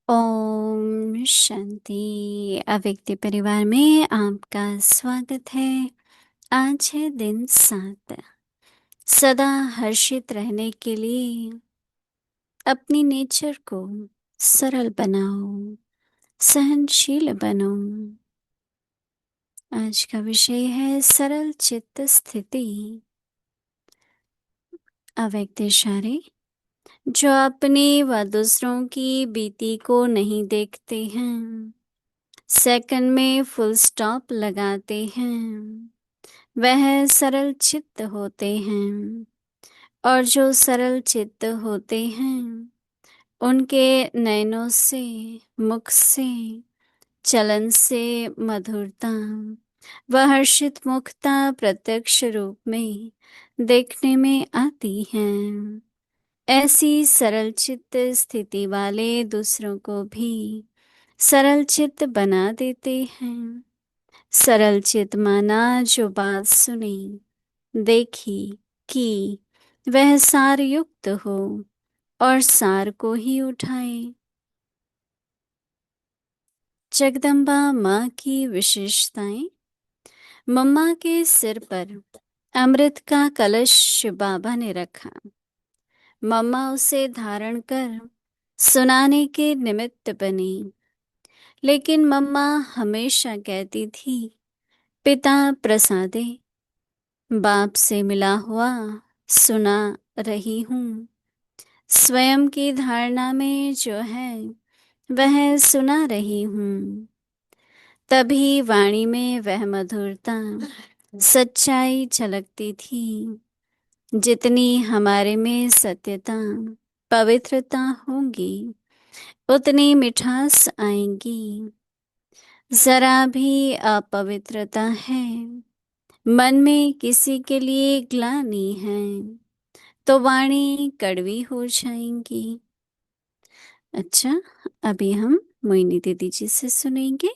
ओम शांति। अव्यक्ति परिवार में आपका स्वागत है। आज है दिन 7। सदा हर्षित रहने के लिए अपनी नेचर को सरल बनाओ, सहनशील बनो। आज का विषय है सरल चित्त स्थिति। अव्यक्त इशारे जो अपनी व दूसरों की बीती को नहीं देखते हैं, सेकंड में फुल स्टॉप लगाते हैं, वह सरल चित्त होते हैं। और जो सरल चित्त होते हैं उनके नयनों से, मुख से, चलन से मधुरता व हर्षित मुखता प्रत्यक्ष रूप में देखने में आती है। ऐसी सरल चित्त स्थिति वाले दूसरों को भी सरल चित्त बना देते हैं। सरल चित माना जो बात सुनी, देखी, की वह सार युक्त हो और सार को ही उठाए। जगदम्बा माँ की विशेषताएं। मम्मा के सिर पर अमृत का कलश शिव बाबा ने रखा। मम्मा उसे धारण कर सुनाने के निमित्त बनी। लेकिन मम्मा हमेशा कहती थी, पिता प्रसादे, बाप से मिला हुआ सुना रही हूँ। स्वयं की धारणा में जो है वह सुना रही हूँ। तभी वाणी में वह मधुरता, सच्चाई झलकती थी। जितनी हमारे में सत्यता, पवित्रता होंगी, उतनी मिठास आएंगी। जरा भी अपवित्रता है, मन में किसी के लिए ग्लानि है, तो वाणी कड़वी हो जाएंगी। अच्छा, अभी हम मोहिनी दीदी जी से सुनेंगे।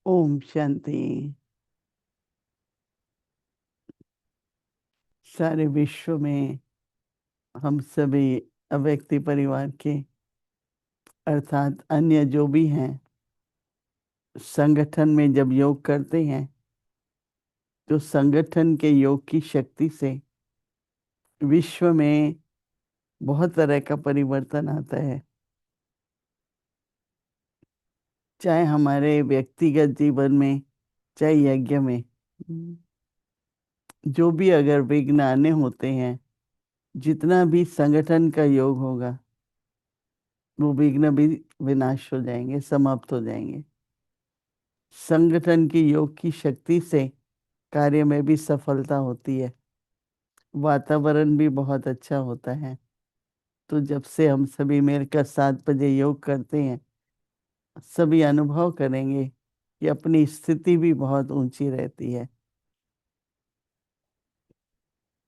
ओम शांति। सारे विश्व में हम सभी अव्यक्ति परिवार के अर्थात अन्य जो भी हैं, संगठन में जब योग करते हैं तो संगठन के योग की शक्ति से विश्व में बहुत तरह का परिवर्तन आता है। चाहे हमारे व्यक्तिगत जीवन में, चाहे यज्ञ में, जो भी अगर विघ्न आने होते हैं, जितना भी संगठन का योग होगा, वो विघ्न भी विनाश हो जाएंगे, समाप्त हो जाएंगे। संगठन की योग की शक्ति से कार्य में भी सफलता होती है, वातावरण भी बहुत अच्छा होता है। तो जब से हम सभी मिलकर 7 बजे योग करते हैं, सभी अनुभव करेंगे कि अपनी स्थिति भी बहुत ऊंची रहती है।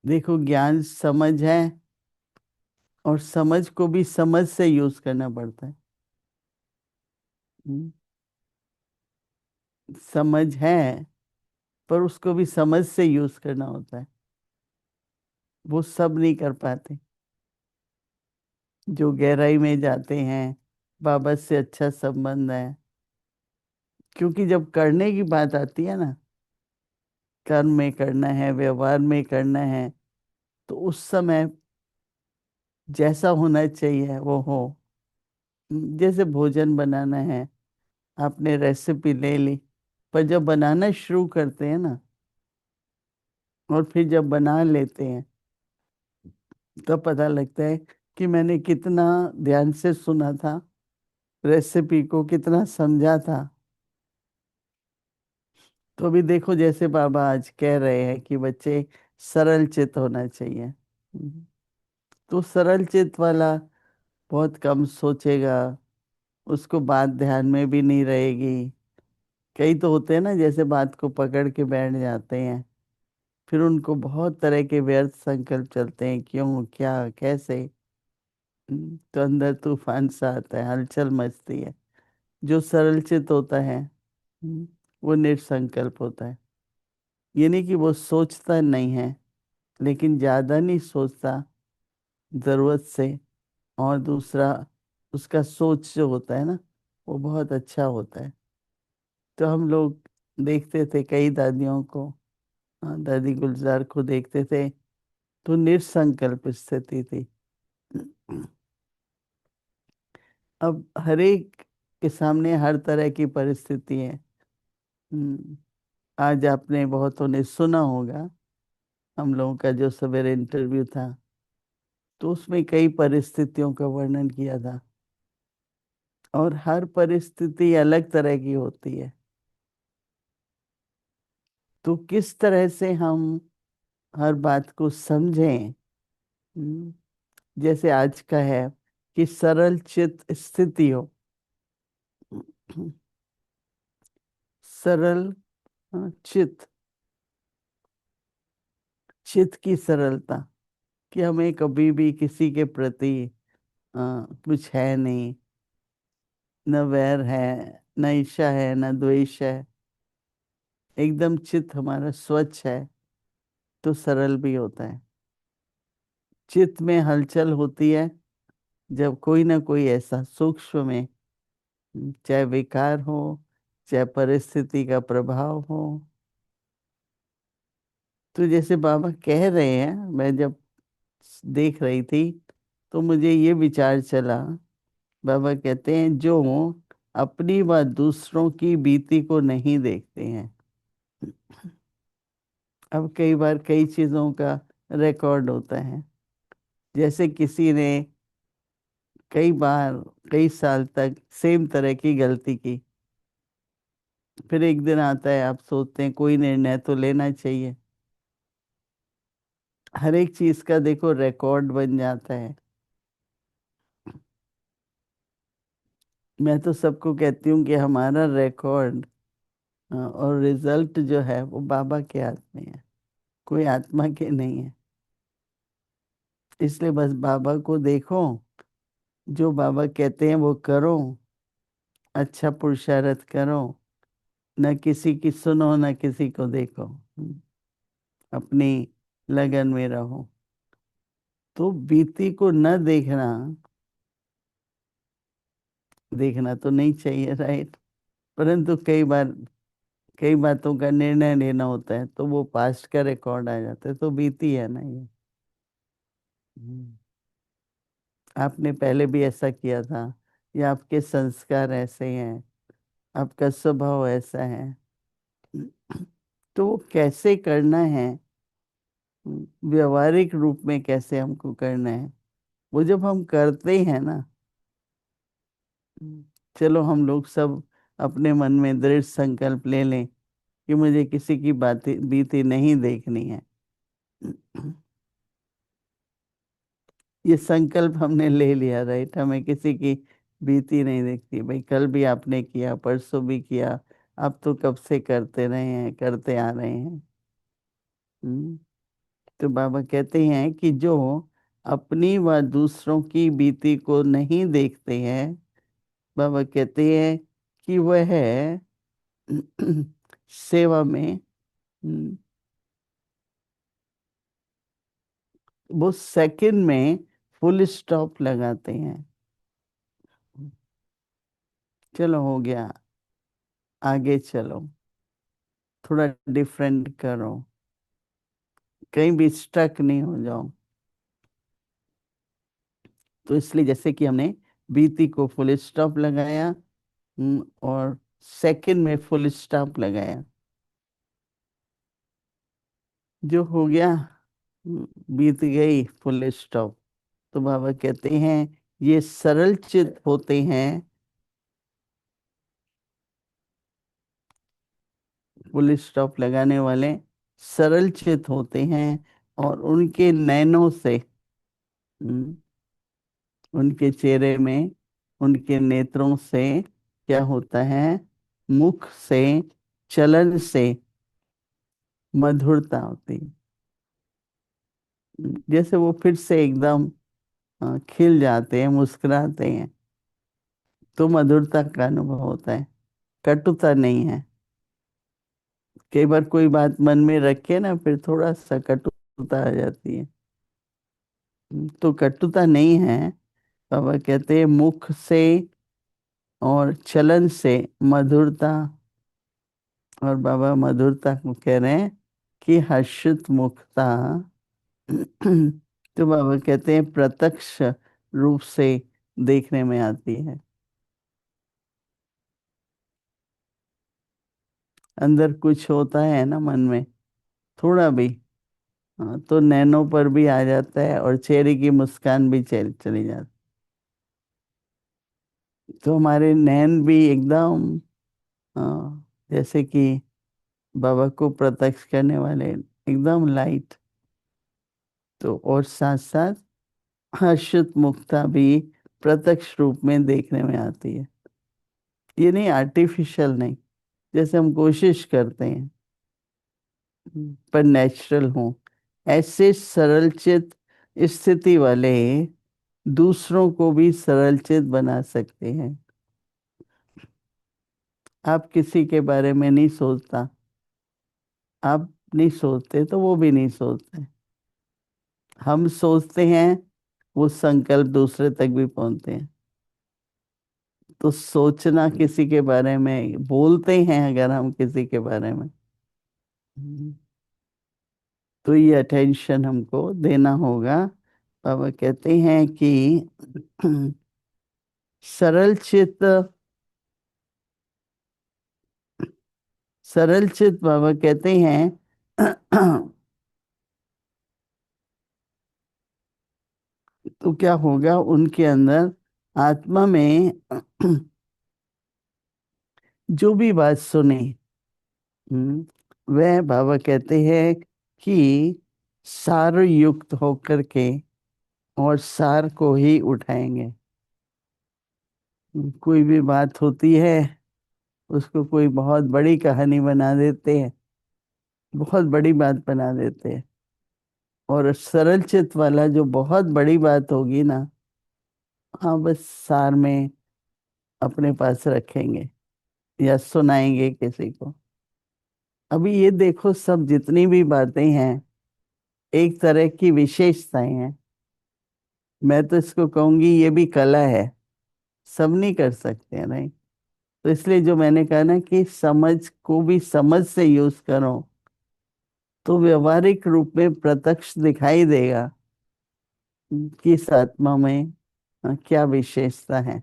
देखो, ज्ञान समझ है, और समझ को भी समझ से यूज करना पड़ता है। हम्म, समझ है, पर उसको भी समझ से यूज करना होता है। वो सब नहीं कर पाते जो गहराई में जाते हैं। बाबा से अच्छा संबंध है, क्योंकि जब करने की बात आती है ना, कर्म में करना है, व्यवहार में करना है, तो उस समय जैसा होना चाहिए वो हो। जैसे भोजन बनाना है, आपने रेसिपी ले ली, पर जब बनाना शुरू करते हैं ना, और फिर जब बना लेते हैं, तब पता लगता है कि मैंने कितना ध्यान से सुना था, रेसिपी को कितना समझा था। तो अभी देखो, जैसे बाबा आज कह रहे हैं कि बच्चे सरल चित्त होना चाहिए। तो सरल चित्त वाला बहुत कम सोचेगा, उसको बात ध्यान में भी नहीं रहेगी। कई तो होते हैं ना, जैसे बात को पकड़ के बैठ जाते हैं, फिर उनको बहुत तरह के व्यर्थ संकल्प चलते हैं, क्यों, क्या, कैसे। तो अंदर तूफान सा आता है, हलचल मचती है। जो सरल चित्त होता है, वो निसंकल्प होता है। ये नहीं कि वो सोचता नहीं है, लेकिन ज्यादा नहीं सोचता जरूरत से। और दूसरा, उसका सोच जो होता है ना, वो बहुत अच्छा होता है। तो हम लोग देखते थे कई दादियों को, दादी गुलजार को देखते थे, तो निसंकल्प स्थिति थी। अब हर एक के सामने हर तरह की परिस्थिति है। हम्म, आज आपने बहुतों ने सुना होगा हम लोगों का जो सवेरे इंटरव्यू था, तो उसमें कई परिस्थितियों का वर्णन किया था, और हर परिस्थिति अलग तरह की होती है। तो किस तरह से हम हर बात को समझें। जैसे आज का है कि सरल चित स्थिति हो। सरल, चित, चित की सरलता, कि हमें कभी भी किसी के प्रति कुछ है नहीं, न वैर है, न ईर्ष्या है, न द्वेष है। एकदम चित हमारा स्वच्छ है, तो सरल भी होता है। चित्त में हलचल होती है जब कोई ना कोई ऐसा सूक्ष्म में, चाहे विकार हो, चाहे परिस्थिति का प्रभाव हो। तो जैसे बाबा कह रहे हैं, मैं जब देख रही थी, तो मुझे ये विचार चला। बाबा कहते हैं, जो अपनी व दूसरों की बीती को नहीं देखते हैं। अब कई बार कई चीजों का रिकॉर्ड होता है। जैसे किसी ने कई बार, कई साल तक सेम तरह की गलती की, फिर एक दिन आता है, आप सोचते हैं कोई निर्णय तो लेना चाहिए। हर एक चीज का देखो रिकॉर्ड बन जाता है। मैं तो सबको कहती हूँ कि हमारा रिकॉर्ड और रिजल्ट जो है वो बाबा के हाथ में है, कोई आत्मा के नहीं है। इसलिए बस बाबा को देखो, जो बाबा कहते हैं वो करो, अच्छा पुरुषार्थ करो, न किसी की सुनो, न किसी को देखो। अपनी लगन में रहो। तो बीती को न देखना, देखना तो नहीं चाहिए, राइट। परंतु कई बार कई बातों का निर्णय लेना होता है, तो वो पास्ट का रिकॉर्ड आ जाता है, तो बीती है ना ये। हम्म। आपने पहले भी ऐसा किया था, या आपके संस्कार ऐसे हैं, आपका स्वभाव ऐसा है। तो वो कैसे करना है, व्यवहारिक रूप में कैसे हमको करना है, वो जब हम करते हैं ना, चलो हम लोग सब अपने मन में दृढ़ संकल्प ले लें कि मुझे किसी की बातें बीती नहीं देखनी है। ये संकल्प हमने ले लिया, राइट, हमें किसी की बीती नहीं देखती। भाई कल भी आपने किया, परसों भी किया, आप तो कब से करते रहे हैं, करते आ रहे हैं। हम्म, तो बाबा कहते हैं कि जो अपनी व दूसरों की बीती को नहीं देखते हैं, बाबा कहते हैं कि वह है सेवा में, हम्म, वो सेकंड में फुल स्टॉप लगाते हैं। चलो हो गया, आगे चलो, थोड़ा डिफरेंट करो, कहीं भी स्टक नहीं हो जाओ। तो इसलिए जैसे कि हमने बीती को फुल स्टॉप लगाया, और सेकंड में फुल स्टॉप लगाया, जो हो गया, बीत गई, फुल स्टॉप। तो बाबा कहते हैं ये सरल चित्त होते हैं, फुल स्टॉप लगाने वाले सरल चित्त होते हैं। और उनके नैनों से, हम्म, उनके चेहरे में, उनके नेत्रों से क्या होता है, मुख से, चलन से मधुरता होती है। जैसे वो फिर से एकदम खिल जाते हैं, मुस्कुराते हैं, तो मधुरता का अनुभव होता है, कटुता नहीं है। कई बार कोई बात मन में रखे ना, फिर थोड़ा सा कटुता आ जाती है। तो कटुता नहीं है। बाबा कहते हैं मुख से और चलन से मधुरता। और बाबा मधुरता को कह रहे हैं कि हर्षित मुखता। तो बाबा कहते हैं प्रत्यक्ष रूप से देखने में आती है। अंदर कुछ होता है ना मन में, थोड़ा भी, हाँ, तो नैनों पर भी आ जाता है और चेहरे की मुस्कान भी चली जाती। तो हमारे नैन भी एकदम, हाँ, जैसे कि बाबा को प्रत्यक्ष करने वाले, एकदम लाइट। तो और साथ साथ हर्षित मुक्ता भी प्रत्यक्ष रूप में देखने में आती है। ये नहीं, आर्टिफिशियल नहीं, जैसे हम कोशिश करते हैं, पर नेचुरल हो। ऐसे सरल चित स्थिति वाले दूसरों को भी सरल चित बना सकते हैं। आप किसी के बारे में नहीं सोचता, आप नहीं सोचते तो वो भी नहीं सोचते। हम सोचते हैं, वो संकल्प दूसरे तक भी पहुंचते हैं। तो सोचना किसी के बारे में, बोलते हैं अगर हम किसी के बारे में, हम्म, तो ये अटेंशन हमको देना होगा। बाबा कहते हैं कि सरल चित्त, सरल चित्त बाबा कहते हैं तो क्या होगा उनके अंदर, आत्मा में जो भी बात सुने, वह बाबा कहते हैं कि सार युक्त होकर के और सार को ही उठाएंगे। कोई भी बात होती है, उसको कोई बहुत बड़ी कहानी बना देते हैं, बहुत बड़ी बात बना देते हैं। और सरल चित्त वाला जो बहुत बड़ी बात होगी ना, हाँ बस सार में अपने पास रखेंगे या सुनाएंगे किसी को। अभी ये देखो, सब जितनी भी बातें हैं एक तरह की विशेषताएं हैं। मैं तो इसको कहूंगी ये भी कला है, सब नहीं कर सकते हैं, नहीं। तो इसलिए जो मैंने कहा ना कि समझ को भी समझ से यूज करो, तो व्यवहारिक रूप में प्रत्यक्ष दिखाई देगा कि इस आत्मा में क्या विशेषता है।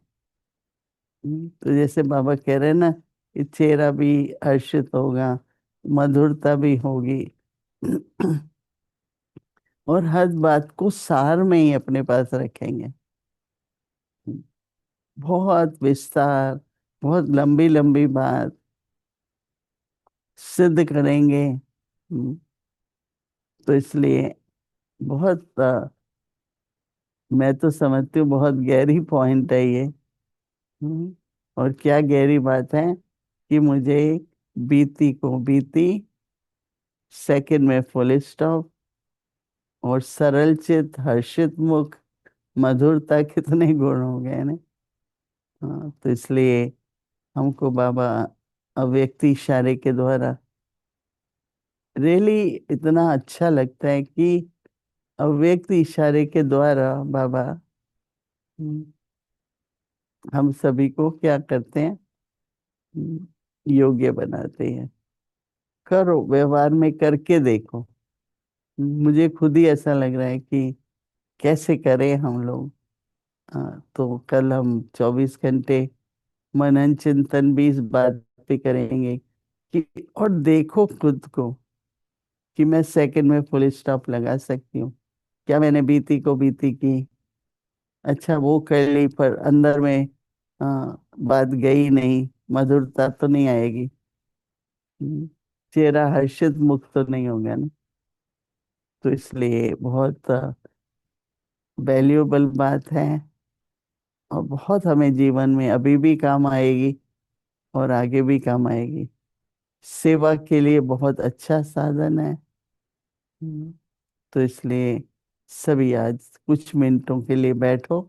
तो जैसे बाबा कह रहे हैं ना कि चेहरा भी हर्षित होगा, मधुरता भी होगी। और हर बात को सार में ही अपने पास रखेंगे। बहुत विस्तार, बहुत लंबी लंबी बात सिद्ध करेंगे। तो इसलिए बहुत मैं तो समझती हूँ बहुत गहरी पॉइंट है ये। हम्म, और क्या गहरी बात है कि मुझे बीती को बीती, सेकंड में फुल स्टॉप, और सरल चित, हर्षित मुख, मधुरता, कितने गुण हो गए ना। हाँ, तो इसलिए हमको बाबा अव्यक्ति इशारे के द्वारा रियली इतना अच्छा लगता है कि अव्यक्ति इशारे के द्वारा बाबा हम्म, हम सभी को क्या करते हैं, योग्य बनाते हैं। करो, व्यवहार में करके देखो। मुझे खुद ही ऐसा लग रहा है कि कैसे करें हम लोग। तो कल हम 24 घंटे मनन चिंतन भी इस बात पे करेंगे कि और देखो खुद को कि मैं सेकंड में फुल स्टॉप लगा सकती हूँ। क्या मैंने बीती को बीती की, अच्छा वो कर ली, पर अंदर में बात गई नहीं, मधुरता तो नहीं आएगी। चेहरा हर्षित मुख तो नहीं होगा ना। तो इसलिए बहुत वैल्यूएबल बात है, और बहुत हमें जीवन में अभी भी काम आएगी और आगे भी काम आएगी। सेवा के लिए बहुत अच्छा साधन है। हम्म, तो इसलिए सभी आज कुछ मिनटों के लिए बैठो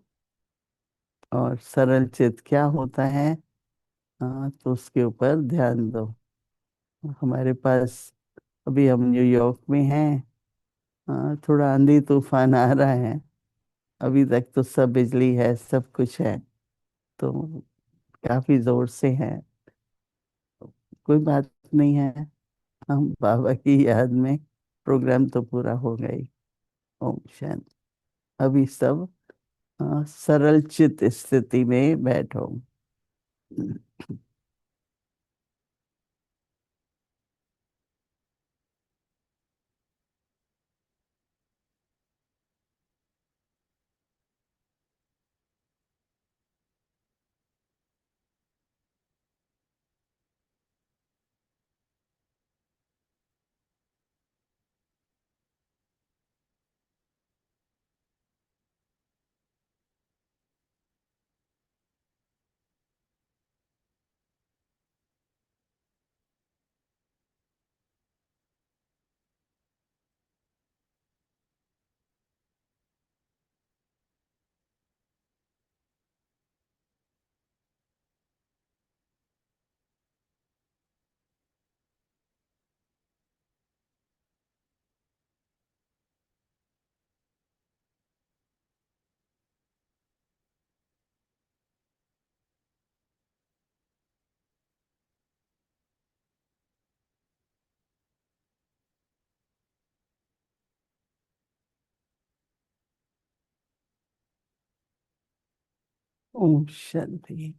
और सरल चित क्या होता है, तो उसके ऊपर ध्यान दो। हमारे पास अभी हम न्यूयॉर्क में हैं। थोड़ा आंधी तूफान आ रहा है। अभी तक तो सब बिजली है, सब कुछ है, तो काफी जोर से है। कोई बात नहीं है, हम बाबा की याद में प्रोग्राम तो पूरा हो गई। ओम शांति। अभी सब सरल चित स्थिति में बैठो। ओम शांति।